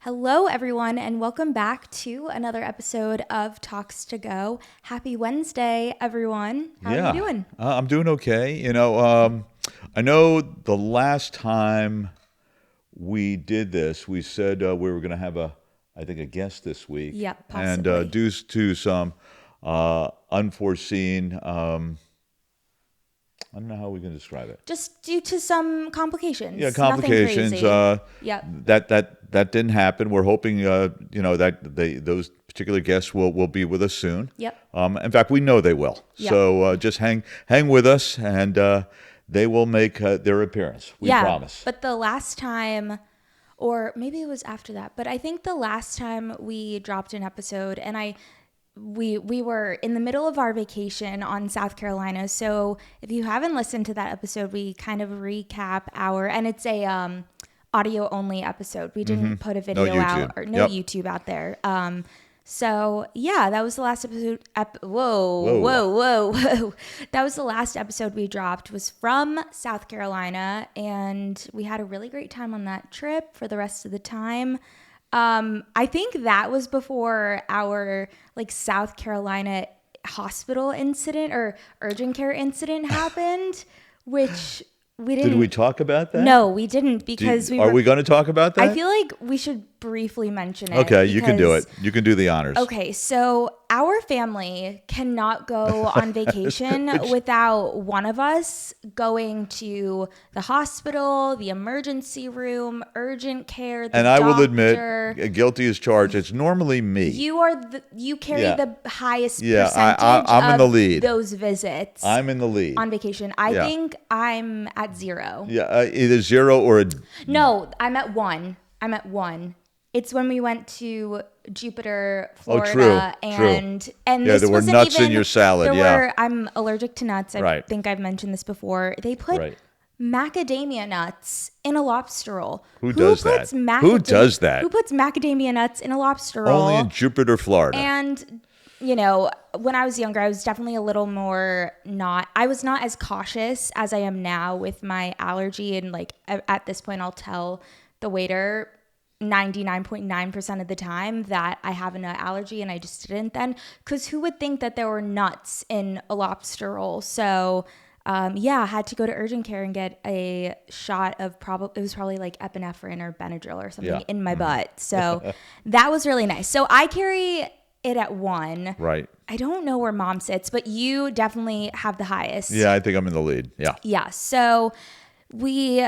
Hello, everyone, and welcome back to another episode of Talks to Go. Happy Wednesday, everyone. How are you doing? I'm doing okay. I know the last time we did this, we said we were going to have I think, a guest this week. Yep, And possibly. due to some unforeseen, I don't know how we can describe it. Just due to some complications. Yeah, complications. Nothing crazy. Yep. That didn't happen. We're hoping, that those particular guests will be with us soon. Yep. In fact, we know they will. Yep. So just hang with us, and they will make their appearance. We promise. But the last time, or maybe it was after that, but I think the last time we dropped an episode, and we were in the middle of our vacation on South Carolina. So if you haven't listened to that episode, we kind of recap and it's a audio only episode. We didn't put a video out or YouTube out there. So yeah, that was the last episode. Whoa. That was the last episode we dropped, was from South Carolina, and we had a really great time on that trip for the rest of the time. I think that was before our South Carolina hospital incident or urgent care incident happened, which we didn't. Did we talk about that? No, we didn't, because Are we going to talk about that? I feel like we should briefly mention it. Okay, you can do it. You can do the honors. Okay, so our family cannot go on vacation without one of us going to the hospital, the emergency room, urgent care, the and doctor. I will admit, guilty as charged. It's normally me. You carry the highest percentage I'm in the lead. Those visits. I'm in the lead. On vacation. I think I'm at 0. Yeah, either 0 or No, I'm at 1. It's when we went to Jupiter, Florida, and this there were wasn't nuts even, in your salad. I'm allergic to nuts. I Right. think I've mentioned this before. They put macadamia nuts in a lobster roll. Who does that? Who does that? Who puts macadamia nuts in a lobster roll? Only in Jupiter, Florida. And when I was younger, I was definitely a little more I was not as cautious as I am now with my allergy. And at this point, I'll tell the waiter 99.9% of the time that I have an allergy, and I just didn't then, because who would think that there were nuts in a lobster roll? So I had to go to urgent care and get a shot of it was probably epinephrine or Benadryl or something in my butt. So that was really nice. So I carry it at 1. Right. I don't know where mom sits, but you definitely have the highest. Yeah, I think I'm in the lead. Yeah. Yeah. So we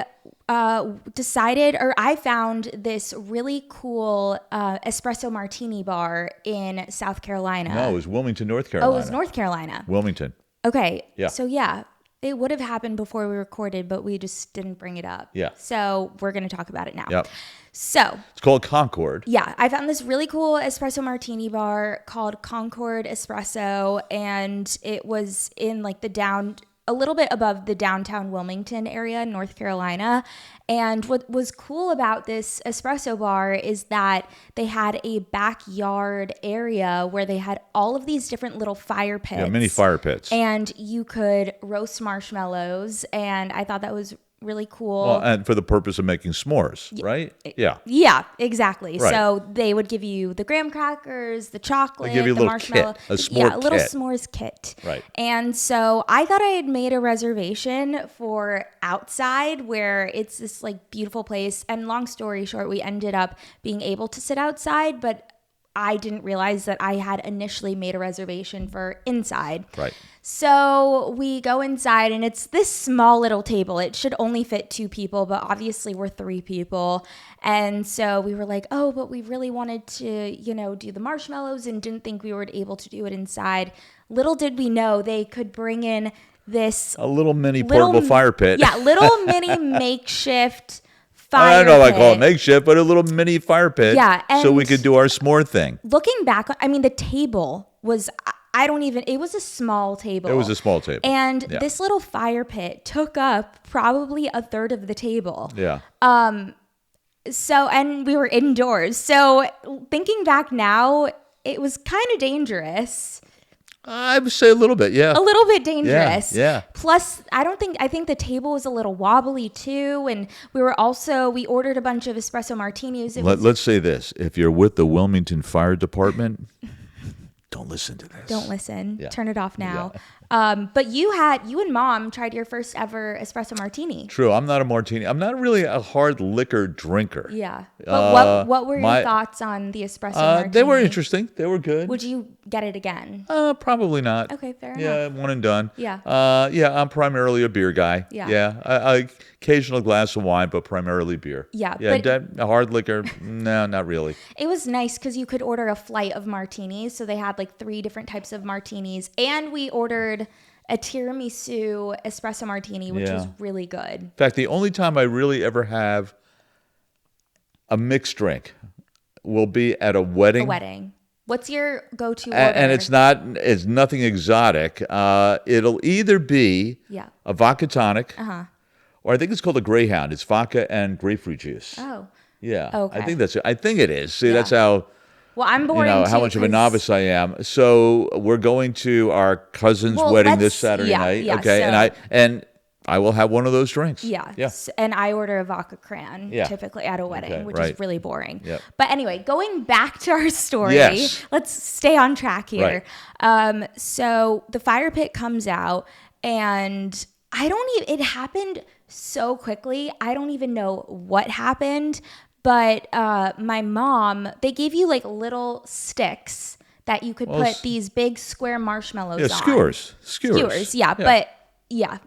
decided, or I found this really cool espresso martini bar in South Carolina. No, it was Wilmington, North Carolina. Oh, it was North Carolina. Wilmington. Okay. Yeah. So it would have happened before we recorded, but we just didn't bring it up. Yeah. So we're going to talk about it now. Yep. So it's called Concord. Yeah, I found this really cool espresso martini bar called Concord Espresso, and it was in a little bit above the downtown Wilmington area in North Carolina. And what was cool about this espresso bar is that they had a backyard area where they had all of these different little fire pits. Yeah, mini fire pits. And you could roast marshmallows, and I thought that was really cool. Well, and for the purpose of making s'mores, right? Yeah. Yeah, exactly. Right. So they would give you the graham crackers, the chocolate, they give you the a little marshmallow. kit, a s'more a little kit. s'mores kit. Right. And so I thought I had made a reservation for outside, where it's this beautiful place. And long story short, we ended up being able to sit outside, but I didn't realize that I had initially made a reservation for inside. Right. So we go inside, and it's this small little table. It should only fit 2 people, but obviously we're 3 people. And so we were like, oh, but we really wanted to, do the marshmallows, and didn't think we were able to do it inside. Little did we know they could bring in a little mini portable fire pit. Yeah, little mini makeshift I don't know if I call it makeshift, but a little mini fire pit. Yeah. So we could do our s'more thing. Looking back, the table was, it was a small table. It was a small table. And this little fire pit took up probably a third of the table. Yeah. So, and we were indoors. So thinking back now, it was kind of dangerous. I would say a little bit, yeah. A little bit dangerous. Yeah. Plus, I think the table was a little wobbly too. And we ordered a bunch of espresso martinis. Let's say this. If you're with the Wilmington Fire Department, don't listen to this. Don't listen. Yeah. Turn it off now. Yeah. But you and Mom tried your first ever espresso martini. True. I'm not a martini. I'm not really a hard liquor drinker. Yeah. But what were your thoughts on the espresso martini? They were interesting. They were good. Would you get it again? Probably not. Okay, fair enough. Yeah, one and done. Yeah. I'm primarily a beer guy. Yeah. Yeah. I occasional glass of wine, but primarily beer. Yeah. Yeah. But hard liquor, no, not really. it was nice because you could order a flight of martinis. So they had like 3 different types of martinis. And we ordered a tiramisu espresso martini, which was really good. In fact, the only time I really ever have a mixed drink will be at a wedding. A wedding. What's your go-to order? And it's nothing exotic. It'll either be a vodka tonic, or I think it's called a Greyhound. It's vodka and grapefruit juice. Oh. Yeah. Okay. I think it is. See, that's how. Well, I'm boring too, how much of a novice I am. So we're going to our cousin's wedding this Saturday night. Yeah, okay, so, and I will have one of those drinks. Yeah. Yeah. And I order a vodka cran typically at a wedding, which is really boring. Yep. But anyway, going back to our story, let's stay on track here. Right. So the fire pit comes out, and it happened so quickly. I don't even know what happened. But my mom, they gave you like little sticks that you could put these big square marshmallows on. Skewers. Yeah. But yeah.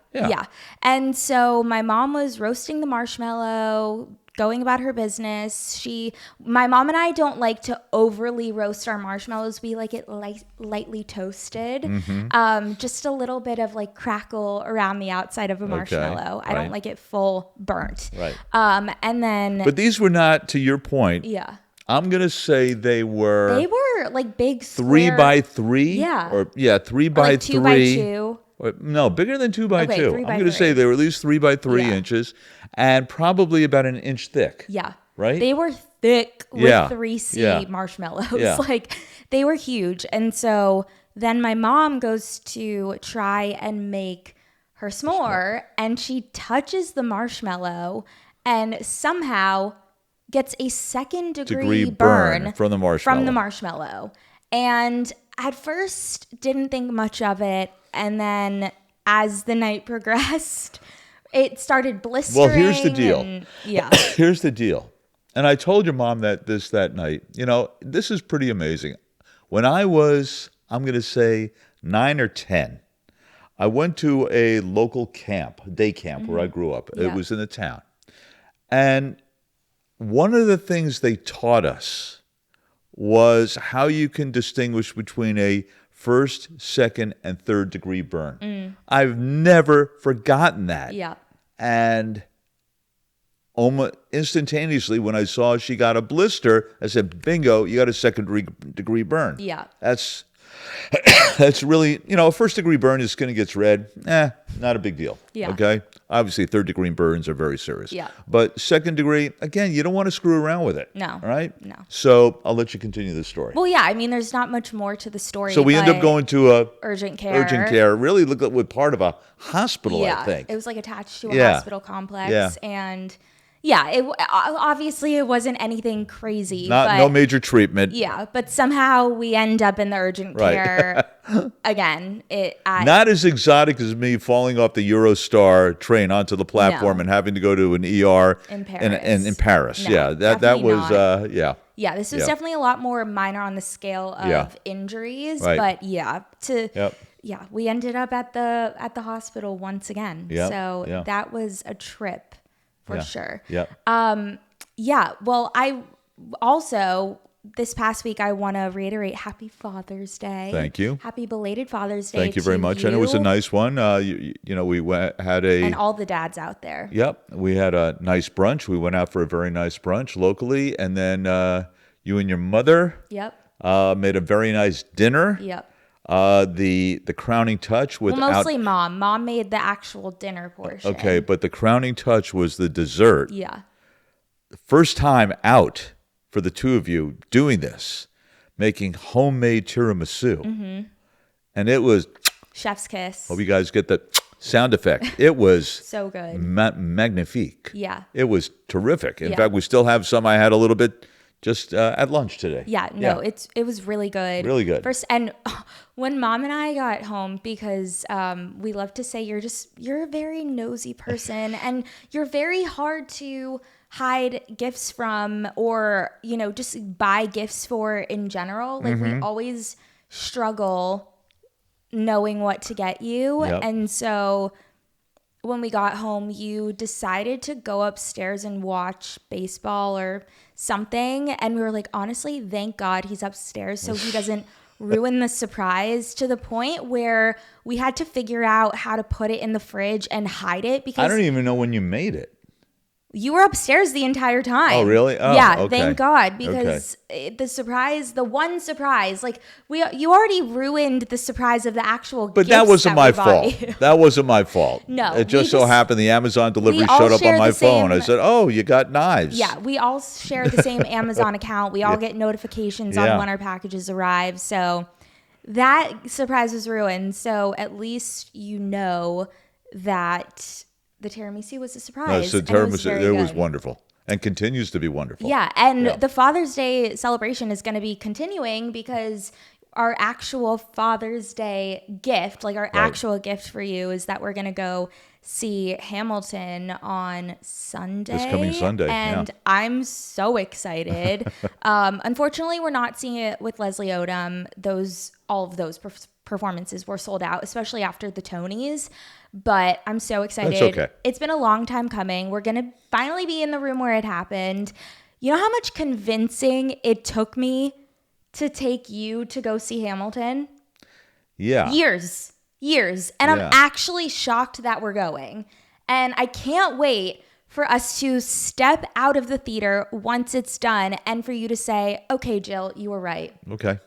And so my mom was roasting the marshmallow, going about her business. My mom and I don't like to overly roast our marshmallows. We like it lightly toasted. Mm-hmm. Just a little bit of like crackle around the outside of a marshmallow. I don't like it full burnt. Right. And then. But these were not, to your point. Yeah. I'm gonna say they were like big 3 by 3. Yeah. 3 by like 3. 2 by 2. No, bigger than 2 by 2. 3 by I'm going to 3. say they were at least 3 by 3 inches, and probably about an inch thick. Yeah. Right? They were thick with 3C marshmallows. Yeah. Like, they were huge. And so then my mom goes to try and make her s'more, and she touches the marshmallow and somehow gets a second-degree burn from the marshmallow. And at first, didn't think much of it. And then as the night progressed, it started blistering. Well, here's the deal. Here's the deal. And I told your mom that night. This is pretty amazing. When I was, I'm going to say 9 or 10, I went to a local day camp where I grew up. Yeah. It was in the town. And one of the things they taught us was how you can distinguish between a first, second, and third degree burn. I've never forgotten that. Yeah. And almost instantaneously, when I saw she got a blister, I said, bingo, you got a second degree burn. Yeah. That's really, a first degree burn, your skin gets red. Not a big deal. Yeah. Okay? Obviously, third degree burns are very serious. Yeah. But second degree, again, you don't want to screw around with it. No. All right? No. So I'll let you continue the story. Well, yeah, I mean, there's not much more to the story. So we end up going to a urgent care. Really looked like we're part of a hospital, I think. It was like attached to a hospital complex. Yeah. And obviously it wasn't anything crazy. No major treatment. Yeah, but somehow we end up in the urgent care again. Not as exotic as me falling off the Eurostar train onto the platform and having to go to an ER in Paris. In Paris. No, that was Yeah, this was definitely a lot more minor on the scale of injuries, but we ended up at the hospital once again. Yep. So that was a trip for sure. Yep. Well, I also this past week I want to reiterate Happy Father's Day. Thank you. Happy belated Father's Day. Thank you very much. And it was a nice one. We had and all the dads out there. Yep. We had a nice brunch. We went out for a very nice brunch locally, and then you and your mother made a very nice dinner. Yep. The crowning touch mostly mom. Mom made the actual dinner portion. Okay, but the crowning touch was the dessert. Yeah. The first time out for the two of you doing this, making homemade tiramisu. and it was. Chef's kiss. Hope you guys get the sound effect. It was so good. Magnifique. Yeah. It was terrific. In fact, we still have some. I had a little bit just at lunch today. Yeah, no, it was really good. Really good. First, and when Mom and I got home, because we love to say you're a very nosy person, and you're very hard to hide gifts from, or just buy gifts for in general. Like we always struggle knowing what to get you, and so when we got home, you decided to go upstairs and watch baseball or something. And we were like, honestly, thank God he's upstairs so he doesn't ruin the surprise, to the point where we had to figure out how to put it in the fridge and hide it, because I don't even know when you made it. you were upstairs the entire time. Oh, really? Oh, yeah, okay. thank God, because the one surprise, like you already ruined the surprise of the actual But gifts that wasn't my fault. That wasn't my fault. No. It just so happened the Amazon delivery showed up on my phone. I said, oh, you got knives. Yeah, we all share the same Amazon account. We all get notifications on when our packages arrive. So that surprise was ruined. So at least you know that the tiramisu was a surprise. No, so tiramisu, it was wonderful and continues to be wonderful. Yeah, and the Father's Day celebration is going to be continuing, because our actual Father's Day gift, like our actual gift for you, is that we're going to go see Hamilton on Sunday. This coming Sunday, and I'm so excited. Unfortunately, we're not seeing it with Leslie Odom. All of those performances were sold out, especially after the Tonys. But I'm so excited. That's okay. It's been a long time coming. We're going to finally be in the room where it happened. You know how much convincing it took me to take you to go see Hamilton? Yeah. Years. And I'm actually shocked that we're going. And I can't wait for us to step out of the theater once it's done, and for you to say, okay, Jill, you were right. Okay.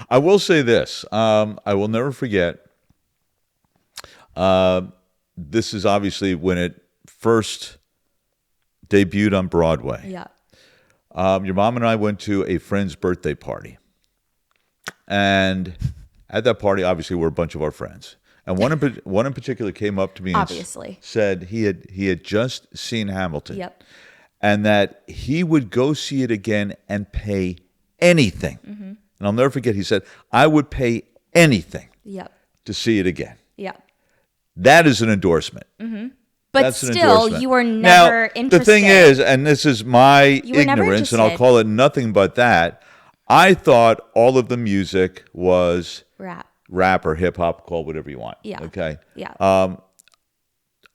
I will say this. I will never forget. This is obviously when it first debuted on Broadway. Yeah. Your mom and I went to a friend's birthday party. And at that party, obviously, were a bunch of our friends. And one in particular came up to me and said he had just seen Hamilton. Yep. And that he would go see it again and pay anything. Mm-hmm. And I'll never forget, he said, I would pay anything to see it again. Yep. That is an endorsement. Mm-hmm. But still, you were never interested. The thing is, and this is my ignorance, and I'll call it nothing but that, I thought all of the music was rap or hip hop, call it whatever you want. Yeah. Okay. Yeah.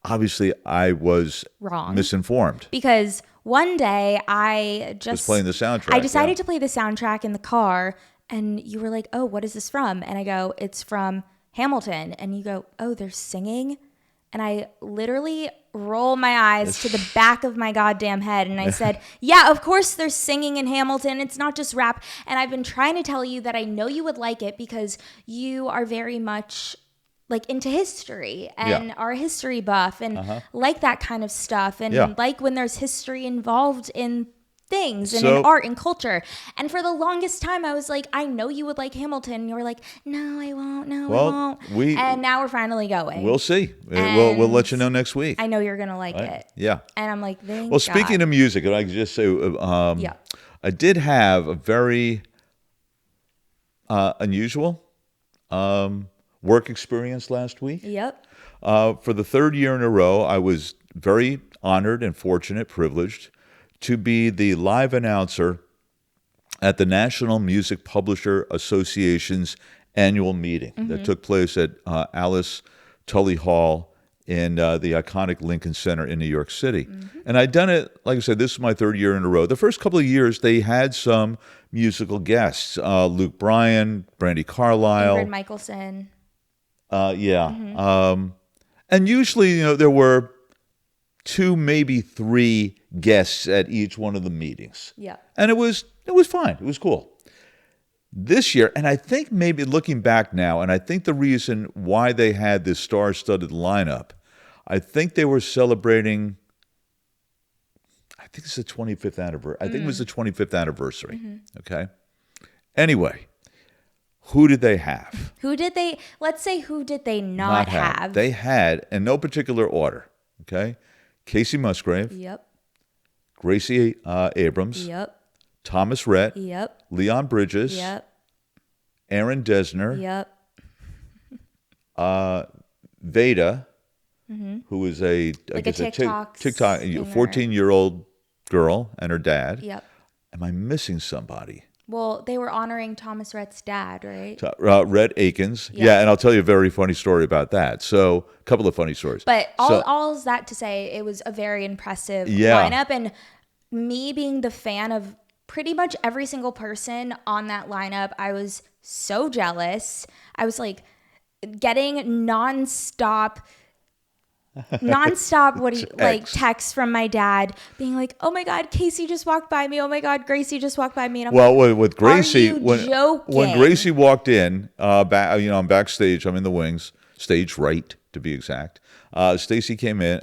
Obviously, I was wrong, misinformed, because one day I just was playing the soundtrack. I decided to play the soundtrack in the car, and you were like, "Oh, what is this from?" And I go, "It's from Hamilton." And you go, "Oh, they're singing?" And I literally roll my eyes to the back of my goddamn head. And I said, yeah, of course they're singing in Hamilton. It's not just rap. And I've been trying to tell you that I know you would like it, because you are very much like into history and are a history buff and like that kind of stuff. And like when there's history involved in things and in art and culture. And for the longest time, I was like, I know you would like Hamilton. And you were like, no, I won't. No, I won't. And now we're finally going. We'll see. We'll let you know next week. I know you're going to like it. Yeah. And I'm like, thank God. Speaking of music, I can just say, I did have a very unusual work experience last week. Yep. For the third year in a row, I was very honored and fortunate, privileged, to be the live announcer at the National Music Publisher Association's annual meeting that took place at Alice Tully Hall in the iconic Lincoln Center in New York City. And I'd done it, like I said, this is my third year in a row. The first couple of years, they had some musical guests, Luke Bryan, Brandy Carlisle. Ingrid Michaelson. And usually, there were 2, maybe 3 guests at each one of the meetings. Yeah. And it was fine. It was cool. This year, and I think maybe looking back now, and I think the reason why they had this star-studded lineup, I think they were celebrating, I think it's the 25th anniversary. I think it was the 25th anniversary. Okay. Anyway, Who did they have? Let's say who did they not have? They had, in no particular order, okay? Casey Musgrave. Yep. Gracie Abrams. Yep. Thomas Rhett. Yep. Leon Bridges. Yep. Aaron Dessner. Yep. Veda, who was a TikTok 14-year-old girl, and her dad. Yep. Am I missing somebody? Well, they were honoring Thomas Rhett's dad, right? Rhett Akins. Yeah, and I'll tell you a very funny story about that. So, a couple of funny stories. But all is that to say, it was a very impressive lineup. And me being the fan of pretty much every single person on that lineup, I was so jealous. I was like getting nonstop texts from my dad being like, oh my God, Casey just walked by me. Oh my God, Gracie just walked by me. And I'm with Gracie, joking? When Gracie walked in, I'm backstage, I'm in the wings, stage right to be exact. Gracie came in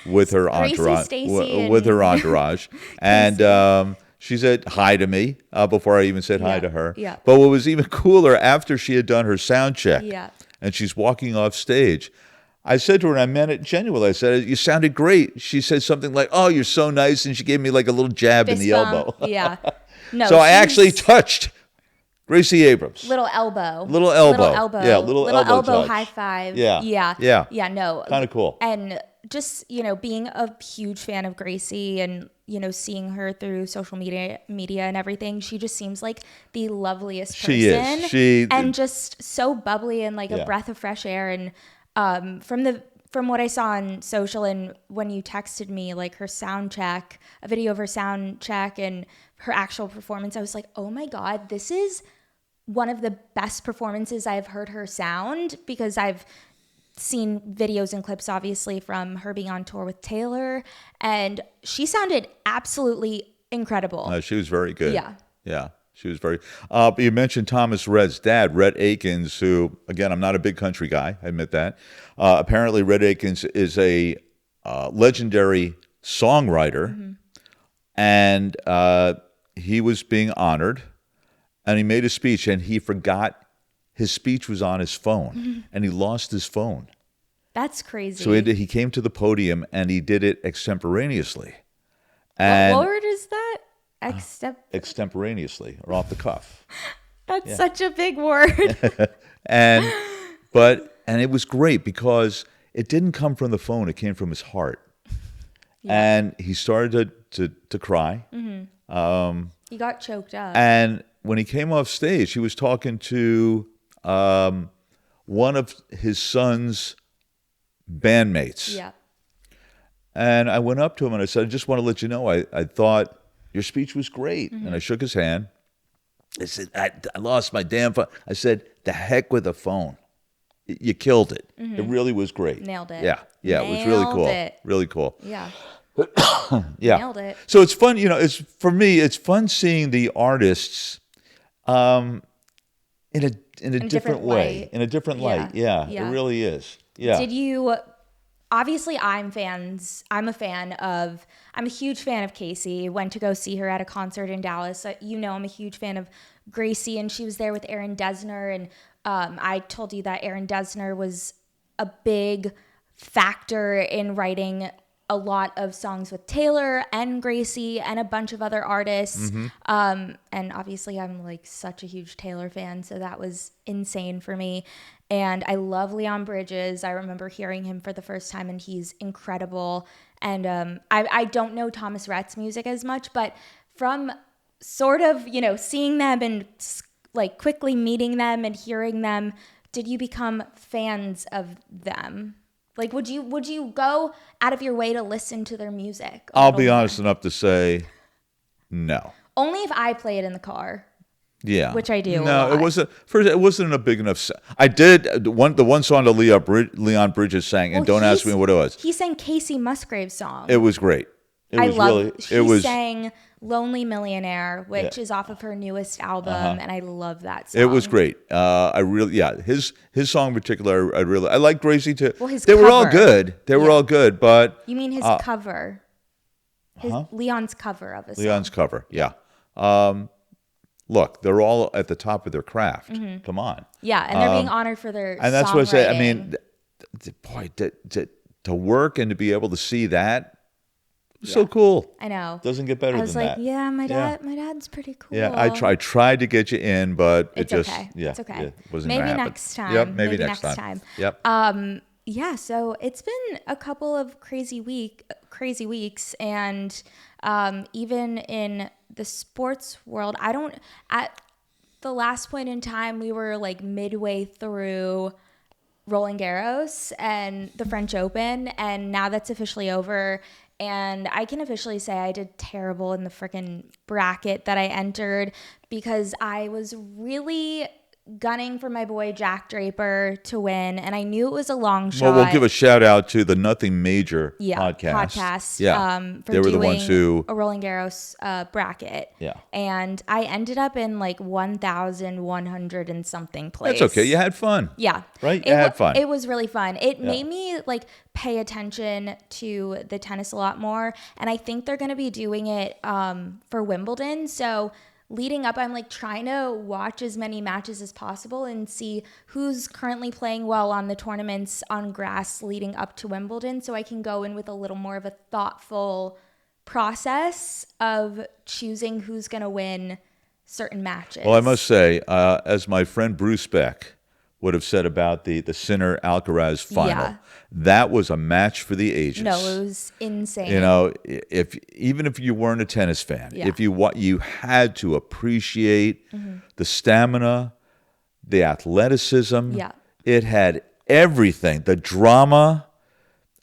with her entourage, and she said hi to me before I even said hi to her. Yeah. But what was even cooler, after she had done her sound check, and she's walking off stage, I said to her, and I meant it genuinely, I said, you sounded great. She said something like, oh, you're so nice, and she gave me like a little jab in the elbow. Yeah. No. So I actually touched Gracie Abrams. Little elbow. Yeah, little elbow high five. Yeah. No. Kind of cool. And just, being a huge fan of Gracie and, seeing her through social media and everything, she just seems like the loveliest person. She is. And just so bubbly and like a breath of fresh air. And from what I saw on social and when you texted me, like her sound check, a video of her sound check and her actual performance, I was like, oh my God, this is one of the best performances I've heard her sound, because I've seen videos and clips, obviously, from her being on tour with Taylor, and she sounded absolutely incredible. She was very good. Yeah. She was very. You mentioned Thomas Rhett's dad, Rhett Akins, who, again, I'm not a big country guy, I admit that. Apparently, Rhett Akins is a legendary songwriter, and he was being honored, and he made a speech, and he forgot his speech was on his phone, and he lost his phone. That's crazy. So he came to the podium, and he did it extemporaneously. And what word is that? Extemporaneously, or off the cuff. That's such a big word. and it was great because it didn't come from the phone; it came from his heart. And he started to cry. He got choked up. And when he came off stage, he was talking to one of his son's bandmates. Yeah. And I went up to him and I said, I just want to let you know, I thought your speech was great. And I shook his hand. I said, I lost my damn phone. I said, the heck with the phone. You killed it. It really was great. Nailed it. Yeah. It was really cool. Really cool. Yeah. Yeah. Nailed it. So it's fun, for me, it's fun seeing the artists in a different way. In a different light. Yeah. It really is. Yeah. Did you... Obviously, I'm a huge fan of Casey. Went to go see her at a concert in Dallas. I'm a huge fan of Gracie, and she was there with Aaron Dessner. And I told you that Aaron Dessner was a big factor in writing a lot of songs with Taylor and Gracie and a bunch of other artists. And obviously, I'm like such a huge Taylor fan, so that was insane for me. And I love Leon Bridges. I remember hearing him for the first time, and he's incredible. And I don't know Thomas Rhett's music as much, but from sort of, seeing them and like quickly meeting them and hearing them, did you become fans of them? Like, would you go out of your way to listen to their music? I'll be honest enough to say no. Only if I play it in the car. Yeah, which I do. No, it wasn't. First, it wasn't a big enough. I did the one song that Leon Bridges sang, and don't ask me what it was. He sang Casey Musgrave's song. It was great. She sang "Lonely Millionaire," which is off of her newest album, and I love that song. It was great. His song in particular, I like Gracie too. Well, they were all good. They were all good, but you mean his cover? Leon's cover of a song. Leon's cover, yeah. look, they're all at the top of their craft. Come on. Yeah, and they're being honored for their And that's what I say. I songwriting. mean, boy, to work and to be able to see that, so cool. I know. Doesn't get better I was than like, that. yeah, my dad's pretty cool. Yeah, I tried to get you in, but It's it just, okay. yeah, It's okay. it wasn't Maybe gonna happen. next time. Yep, maybe next time. Yep. Yeah, so it's been a couple of crazy weeks, and even in the sports world, at the last point in time, we were like midway through Roland Garros and the French Open, and now that's officially over. And I can officially say I did terrible in the freaking bracket that I entered, because I was really gunning for my boy Jack Draper to win, and I knew it was a long shot. Well, we'll give a shout out to the Nothing Major podcast. Yeah, for they were doing the ones who a Roland Garros bracket. Yeah, and I ended up in like 1,100 and something place. that's okay. You had fun. Yeah, right. You had fun. It was really fun. It made me like pay attention to the tennis a lot more, and I think they're going to be doing it for Wimbledon. So leading up, I'm like trying to watch as many matches as possible and see who's currently playing well on the tournaments on grass leading up to Wimbledon, so I can go in with a little more of a thoughtful process of choosing who's going to win certain matches. Well, I must say, as my friend Bruce Beck would have said about the Sinner Alcaraz final, that was a match for the ages. No, it was insane. You know, even if you weren't a tennis fan, if you had to appreciate the stamina, the athleticism. Yeah. It had everything. The drama.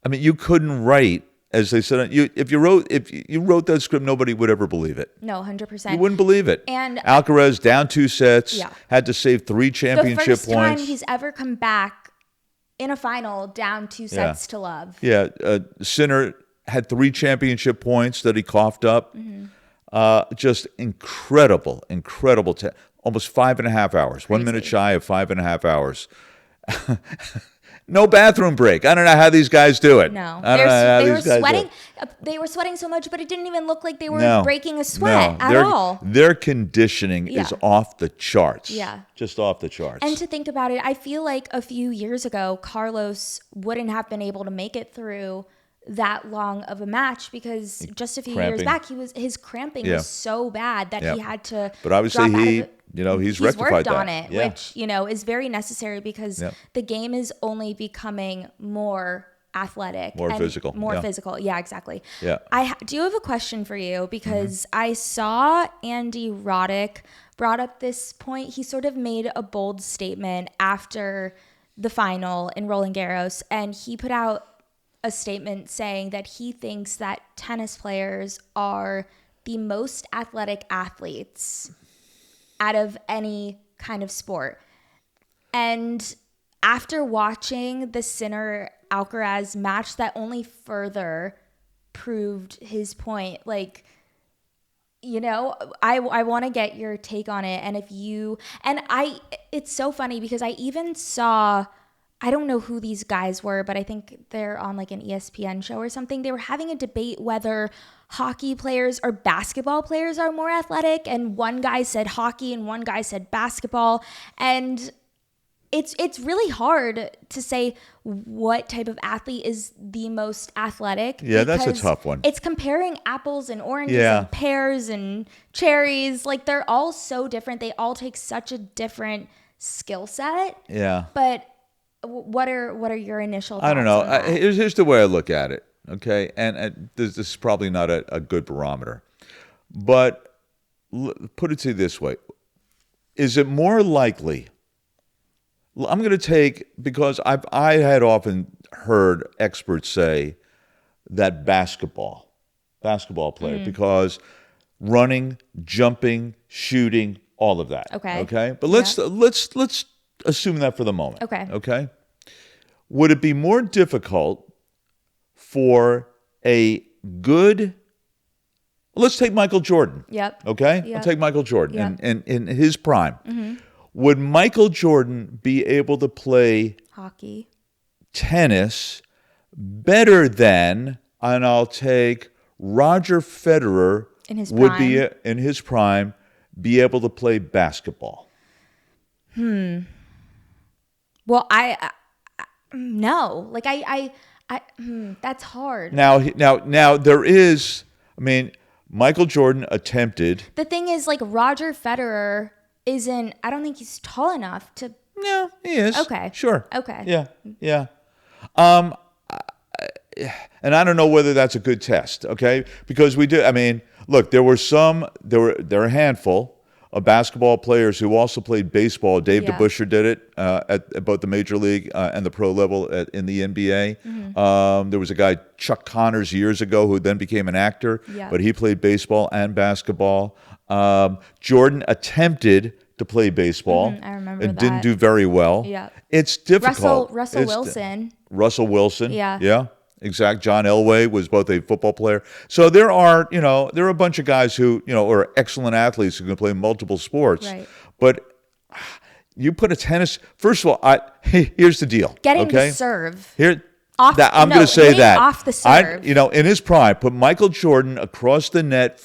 I mean, you couldn't write, as they said, if you wrote that script, nobody would ever believe it. No, 100%. You wouldn't believe it. And Alcaraz down 2 sets, had to save 3 championship the first points. time he's ever come back in a final down 2 sets to love. Yeah, Sinner had 3 championship points that he coughed up. Just incredible. Almost 5.5 hours. 1 minute shy of 5.5 hours. No bathroom break. I don't know how these guys do it. No, They were sweating. They were sweating so much, but it didn't even look like they were breaking a sweat at all. Their conditioning is off the charts. Yeah, just off the charts. And to think about it, I feel like a few years ago, Carlos wouldn't have been able to make it through that long of a match, because just a few years back, his cramping was so bad that he had to. But obviously he's rectified worked that. on it, which is very necessary, because the game is only becoming more athletic, more physical, physical. Yeah, exactly. Yeah. I do have a question for you, because I saw Andy Roddick brought up this point. He sort of made a bold statement after the final in Roland Garros, and he put out a statement saying that he thinks that tennis players are the most athletic athletes out of any kind of sport. And after watching the Sinner Alcaraz match, that only further proved his point. Like, I want to get your take on it. And it's so funny, because I even saw, I don't know who these guys were, but I think they're on like an ESPN show or something. They were having a debate whether hockey players or basketball players are more athletic. And one guy said hockey and one guy said basketball. And it's really hard to say what type of athlete is the most athletic. Yeah, that's a tough one. It's comparing apples and oranges and pears and cherries. Like, they're all so different. They all take such a different skill set. Yeah. But what are your initial thoughts? I don't know. On that? Here's the way I look at it. Okay, and this is probably not a good barometer, but put it to you this way: is it more likely? I'm going to take, because I had often heard experts say that basketball player, because running, jumping, shooting, all of that. Okay, but let's assume that for the moment. Okay. Would it be more difficult for a good? Let's take Michael Jordan. Yep. Okay. Yep. I'll take Michael Jordan, Yep. and in his prime. Would Michael Jordan be able to play hockey, tennis better than, and I'll take Roger Federer in his would prime. be in his prime, be able to play basketball? Well, no. Like that's hard. Now there is. I mean, Michael Jordan attempted. The thing is, like, Roger Federer isn't. I don't think he's tall enough to. No, he is. Okay. Sure. Okay. Yeah. And I don't know whether that's a good test. Okay, because we do. I mean, look, there were a handful of basketball players who also played baseball. Dave DeBusschere did it at both the major league and the pro level in the NBA. There was a guy, Chuck Connors, years ago who then became an actor, but he played baseball and basketball. Jordan attempted to play baseball. I remember and that. didn't do very well. Yeah. It's difficult. Russell Wilson. Russell Wilson. Yeah. Exact. John Elway was both a football player. So there are a bunch of guys who, are excellent athletes who can play multiple sports. Right. But you put a tennis, first of all, here's the deal. Getting to serve. I'm going to say that. Off the serve. In his prime, put Michael Jordan across the net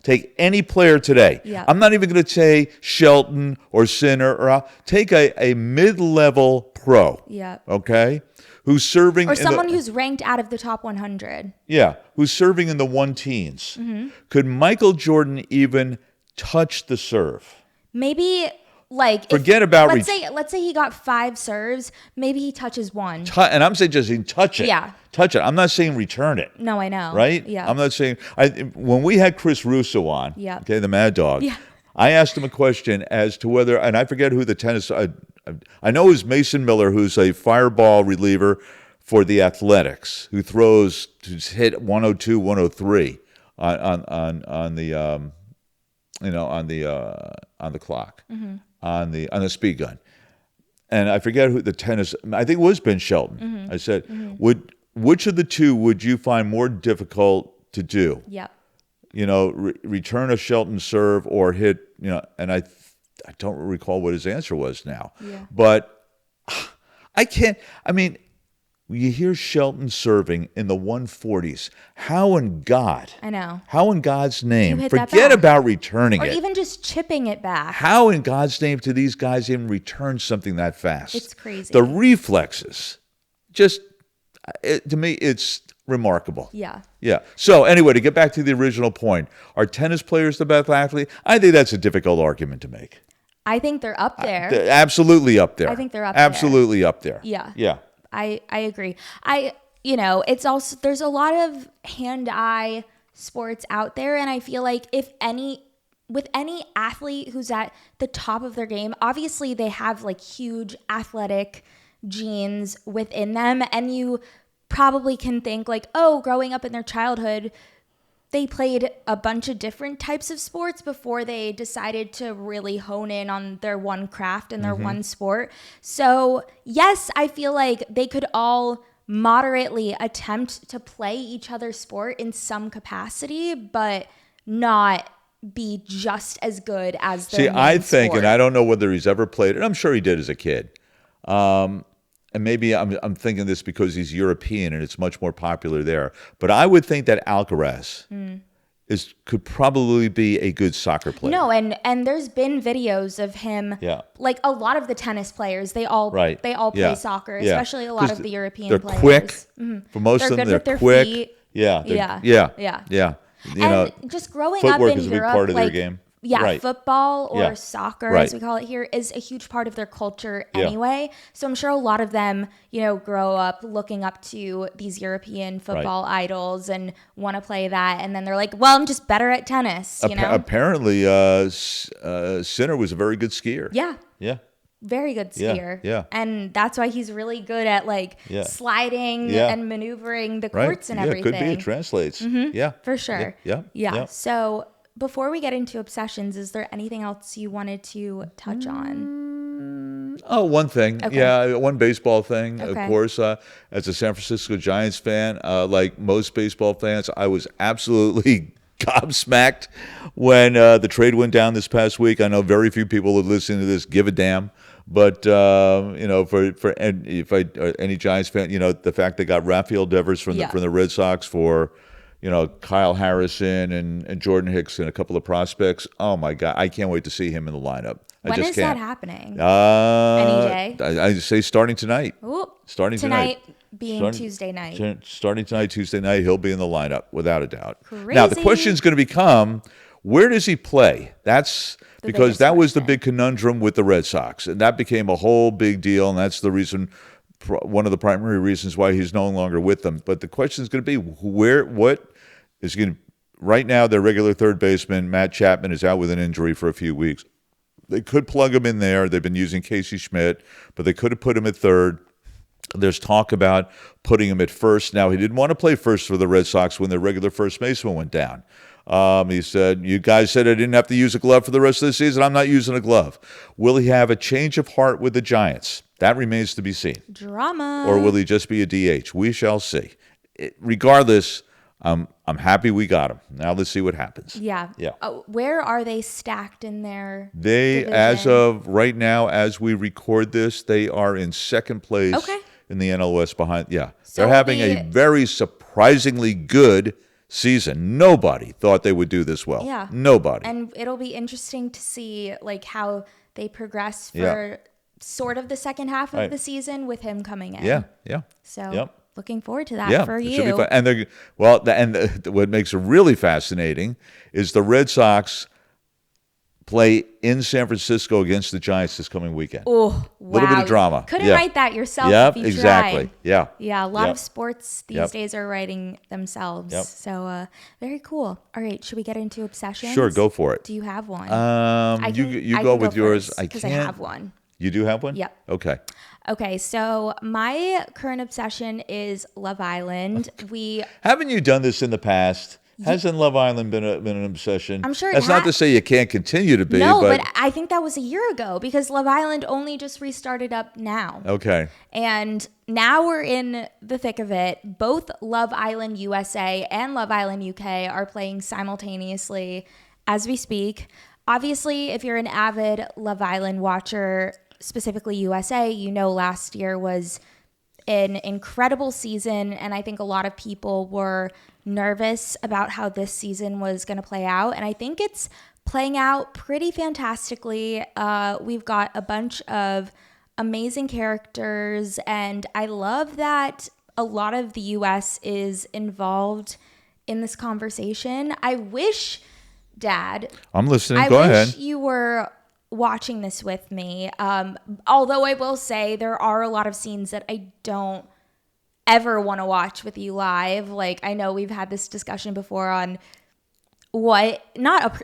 take any player today. Yeah. I'm not even going to say Shelton or Sinner, or take a mid-level pro. Yeah. Okay? Who's serving or someone who's ranked out of the top 100. Yeah, who's serving in the one teens. Could Michael Jordan even touch the serve? Maybe forget about let's say he got 5 serves, maybe he touches 1. And I'm saying just touch it. Yeah. Touch it. I'm not saying return it. No, I know. Right? Yeah. I'm not saying when we had Chris Russo on, okay, the Mad Dog. Yeah. I asked him a question as to whether, and I forget who the tennis. I know it was Mason Miller, who's a fireball reliever for the Athletics, who hit 102, 103 on the clock, on the speed gun, and I forget who the tennis. I think it was Ben Shelton. I said, which of the two would you find more difficult to do? Yeah. Return a Shelton serve or hit, and I don't recall what his answer was now. Yeah. But I can't, you hear Shelton serving in the 140s. How in God? I know. How in God's name? Forget about returning or it. Or even just chipping it back. How in God's name do these guys even return something that fast? It's crazy. The reflexes, to me, it's remarkable. Yeah. Yeah. So anyway, to get back to the original point, are tennis players the best athlete? I think that's a difficult argument to make. I think they're up there. They're absolutely up there. I think they're absolutely up there. Yeah. Yeah. I agree. It's also, there's a lot of hand-eye sports out there, and I feel like with any athlete who's at the top of their game, obviously they have like huge athletic genes within them, and you probably can think like, oh, growing up in their childhood, they played a bunch of different types of sports before they decided to really hone in on their one craft and their one sport. So yes, I feel like they could all moderately attempt to play each other's sport in some capacity, but not be just as good as their main I think, sport. and I don't know whether he's ever played it. I'm sure he did as a kid. And maybe I'm thinking this because he's European and it's much more popular there. But I would think that Alcaraz could probably be a good soccer player. No, and there's been videos of him. Yeah. Like a lot of the tennis players, they all play soccer, especially a lot of the European players. They're quick. For most of them, they're quick. Feet. Yeah. Yeah. Just growing footwork up in is a big Europe, part of their game. Yeah, right. Football or soccer, right. as we call it here, is a huge part of their culture anyway. So I'm sure a lot of them, grow up looking up to these European football idols and want to play that. And then they're like, well, I'm just better at tennis, Apparently, Sinner was a very good skier. Yeah. Yeah. Very good skier. Yeah. And that's why he's really good at sliding and maneuvering the courts and everything. Could be. It translates. Yeah. For sure. Yeah. So before we get into obsessions, is there anything else you wanted to touch on? Oh, one thing. Okay. Yeah, one baseball thing. Okay. Of course, as a San Francisco Giants fan, like most baseball fans, I was absolutely gobsmacked when the trade went down this past week. I know very few people who listen to this give a damn. But for any Giants fan, the fact they got Rafael Devers from the Red Sox for Kyle Harrison and Jordan Hicks and a couple of prospects. Oh my God, I can't wait to see him in the lineup. When just is can't. that happening? Any day? I say starting tonight. Ooh, Starting tonight. Being Tuesday night. Starting tonight, Tuesday night, he'll be in the lineup without a doubt. Crazy. Now the question is going to become, where does he play? That's because that was the big conundrum with the Red Sox, and that became a whole big deal, and that's the reason, one of the primary reasons why he's no longer with them. But the question is going to be, what is going to, right now, their regular third baseman, Matt Chapman, is out with an injury for a few weeks. They could plug him in there. They've been using Casey Schmidt, but they could have put him at third. There's talk about putting him at first. Now, he didn't want to play first for the Red Sox when their regular first baseman went down. He said, you guys said I didn't have to use a glove for the rest of the season. I'm not using a glove. Will he have a change of heart with the Giants? That remains to be seen. Drama. Or will he just be a DH? We shall see. Regardless, I'm happy we got him. Now let's see what happens. Yeah. Where are they stacked in their division? As of right now, as we record this, they are in second place in the NL West behind. Yeah. So they're having a very surprisingly good season. Nobody thought they would do this well. Yeah. Nobody. And it'll be interesting to see how they progress for sort of the second half of the season with him coming in. Yeah. So looking forward to that for you. It should be fun. And what makes it really fascinating is the Red Sox play in San Francisco against the Giants this coming weekend. Oh, wow. A little bit of drama. Couldn't write that yourself if you exactly. tried. Yeah. Yeah, a lot of sports these days are writing themselves. So very cool. All right, should we get into obsessions? Sure, go for it. Do you have one? You go with yours. I can't. Because I have one. You do have one? Yep. Okay, so my current obsession is Love Island. Haven't you done this in the past? Hasn't Love Island been an obsession? I'm sure that's not to say you can't continue to be. No, but I think that was a year ago because Love Island only just restarted up now. Okay. And now we're in the thick of it. Both Love Island USA and Love Island UK are playing simultaneously as we speak. Obviously, if you're an avid Love Island watcher, specifically USA, last year was an incredible season, and I think a lot of people were nervous about how this season was going to play out, and I think it's playing out pretty fantastically. We've got a bunch of amazing characters, and I love that a lot of the US is involved in this conversation. I wish, Dad, I'm listening. Go ahead. I wish you were watching this with me. Although I will say there are a lot of scenes that I don't ever want to watch with you live. I know we've had this discussion before on what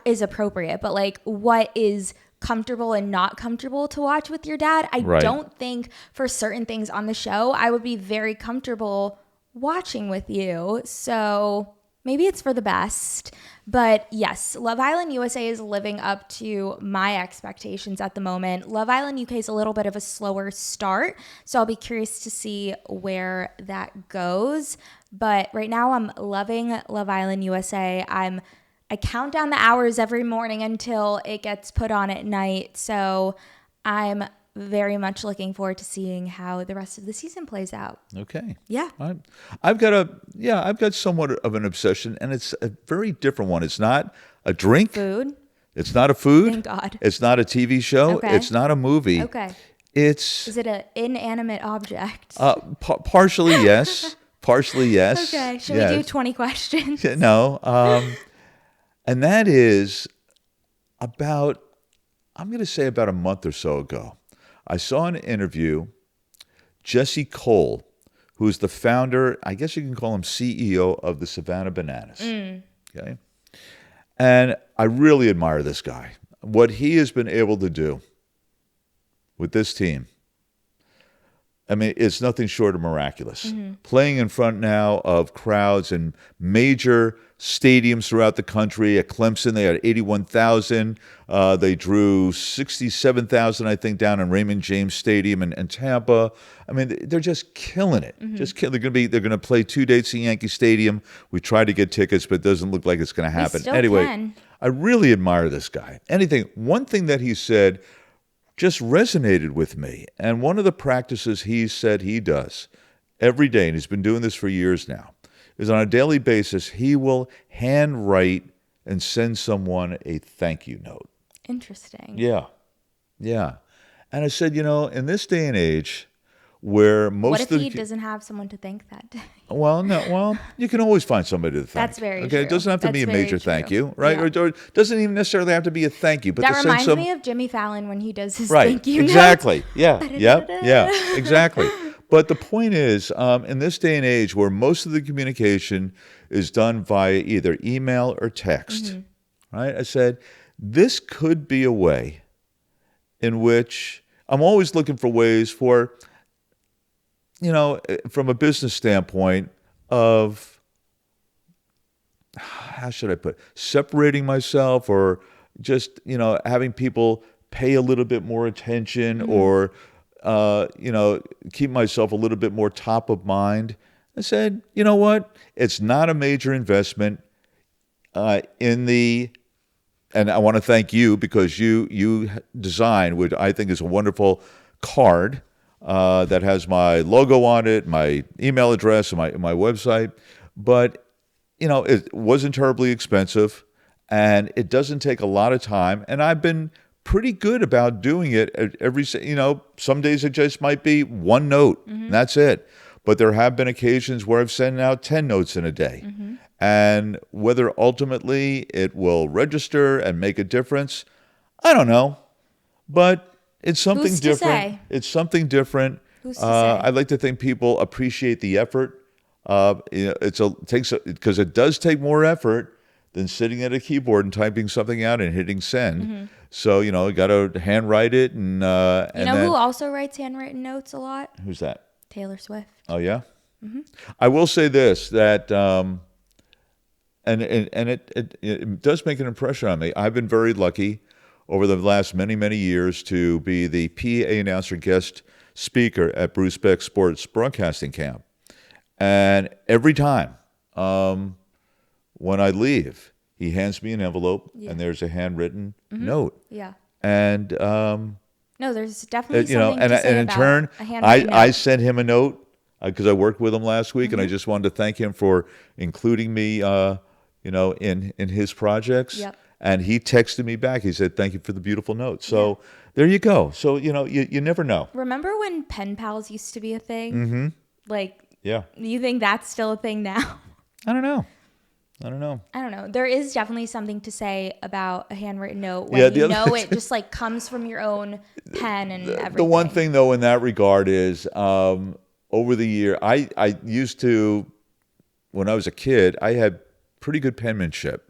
is appropriate, but what is comfortable and not comfortable to watch with your dad. I don't think for certain things on the show I would be very comfortable watching with you. So maybe it's for the best. But yes, Love Island USA is living up to my expectations at the moment. Love Island UK is a little bit of a slower start, so I'll be curious to see where that goes. But right now I'm loving Love Island USA. I count down the hours every morning until it gets put on at night. So I'm very much looking forward to seeing how the rest of the season plays out. Okay. Yeah. I've got somewhat of an obsession, and it's a very different one. It's not a drink. Food. It's not a food. Thank God. It's not a TV show. Okay. It's not a movie. Okay. Is it an inanimate object? Partially, yes. Partially, yes. Okay. Should we do 20 questions? No. And that is about a month or so ago. I saw an interview, Jesse Cole, who's the founder, I guess you can call him CEO of the Savannah Bananas. Okay. And I really admire this guy. What he has been able to do with this team, I mean, it's nothing short of miraculous. Mm-hmm. Playing in front now of crowds in major stadiums throughout the country. At Clemson, they had 81,000. They drew 67,000, I think, down in Raymond James Stadium in Tampa. I mean, they're just killing it. Mm-hmm. They're going to play 2 dates in Yankee Stadium. We tried to get tickets, but it doesn't look like it's going to happen. Anyway, can. I really admire this guy. One thing that he said just resonated with me. And one of the practices he said he does every day, and he's been doing this for years now, is on a daily basis, he will handwrite and send someone a thank you note. Interesting. Yeah. Yeah. And I said, in this day and age where most what if of he doesn't have someone to thank that day? Well, no. Well, you can always find somebody to thank. That's very okay. true. It doesn't have to be a major thank you, right? Yeah. Or it doesn't even necessarily have to be a thank you. But that to reminds send me of Jimmy Fallon when he does his right. thank you Exactly. notes. Yeah. Yep. Yeah. Exactly. But the point is, in this day and age where most of the communication is done via either email or text, right? I said, this could be a way in which I'm always looking for ways for, from a business standpoint of, how should I put it? Separating myself or just, having people pay a little bit more attention or, keep myself a little bit more top of mind. I said, you know what? It's not a major investment and I want to thank you because you designed what I think is a wonderful card that has my logo on it, my email address, and my website. But, it wasn't terribly expensive and it doesn't take a lot of time. And I've been pretty good about doing it some days it just might be one note and that's it. But there have been occasions where I've sent out 10 notes in a day. And whether ultimately it will register and make a difference, I don't know. But it's something Who's to different. say? It's something different. Who's to say? I'd like to think people appreciate the effort. Because it does take more effort than sitting at a keyboard and typing something out and hitting send. So, you got to handwrite it. And who also writes handwritten notes a lot? Who's that? Taylor Swift. Oh, yeah? I will say this, that... And it does make an impression on me. I've been very lucky over the last many, many years to be the PA announcer guest speaker at Bruce Beck's sports broadcasting camp. And every time when I leave, he hands me an envelope and there's a handwritten note. Yeah. And, no, there's definitely something and to say in about turn, a handwritten note. I sent him a note because I worked with him last week and I just wanted to thank him for including me in his projects. Yep. And he texted me back. He said, "Thank you for the beautiful note." So there you go. So, you never know. Remember when pen pals used to be a thing? Yeah. You think that's still a thing now? I don't know. I don't know. There is definitely something to say about a handwritten note when it just comes from your own pen and everything. The one thing though in that regard is over the year, I used to, when I was a kid, I had pretty good penmanship.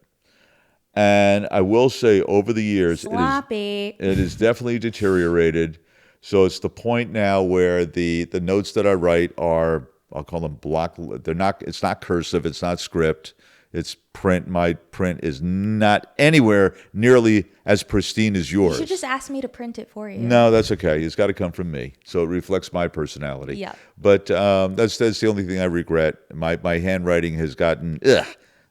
And I will say over the years, Sloppy. it is definitely deteriorated. So it's the point now where the notes that I write are, I'll call them block. It's not cursive. It's not script. It's print. My print is not anywhere nearly as pristine as yours. You should just ask me to print it for you. No, that's okay. It's got to come from me. So it reflects my personality. Yeah. But that's the only thing I regret. My handwriting has gotten,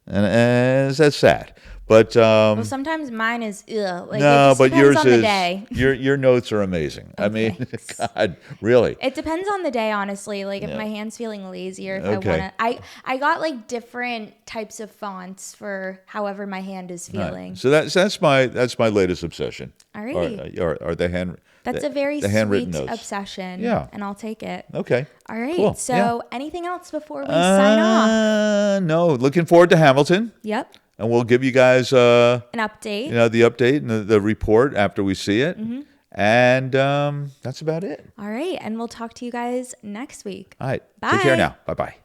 and that's sad. But well, sometimes mine is ugh. It no, just but depends yours on is the day. Your notes are amazing. I mean, God, really. It depends on the day, honestly. If my hand's feeling lazy or if Okay. I wanna, I got different types of fonts for however my hand is feeling. Right. So that's my latest obsession. All right. Are the hand. That's a very the handwritten sweet notes. obsession. Yeah. And I'll take it. Okay. All right. Cool. So anything else before we sign off? No. Looking forward to Hamilton. Yep. And we'll give you guys an update. The update and the report after we see it. Mm-hmm. And that's about it. All right. And we'll talk to you guys next week. All right. Bye. Take care now. Bye-bye.